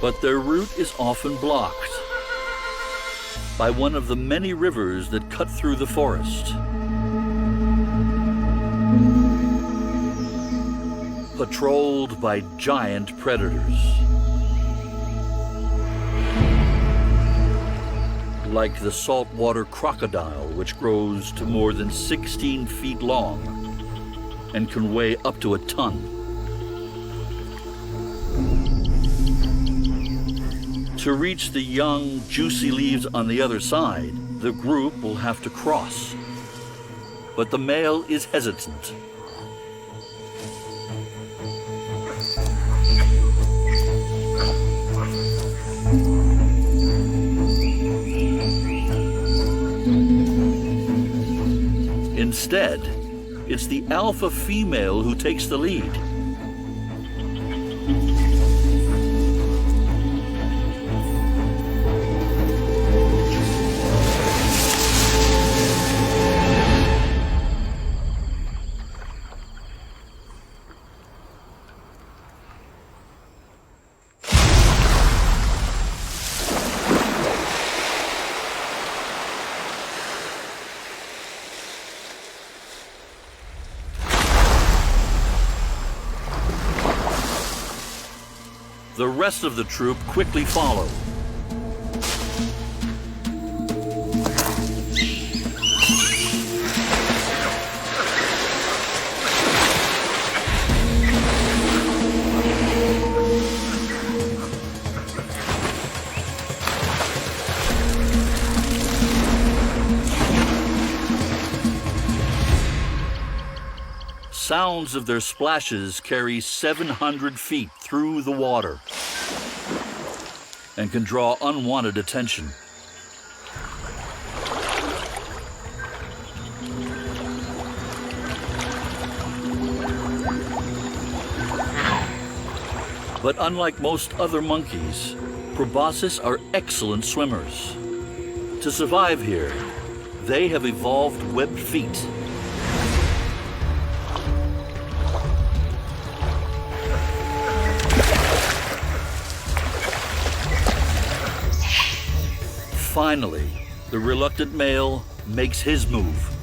but their route is often blocked by one of the many rivers that cut through the forest. Patrolled by giant predators, like the saltwater crocodile, which grows to more than 16 feet long and can weigh up to a ton. To reach the young, juicy leaves on the other side, the group will have to cross. But the male is hesitant. Instead, it's the alpha female who takes the lead. The rest of the troop quickly follow. Sounds of their splashes carry 700 feet through the water and can draw unwanted attention. But unlike most other monkeys, proboscis are excellent swimmers. To survive here, they have evolved webbed feet. Finally, the reluctant male makes his move.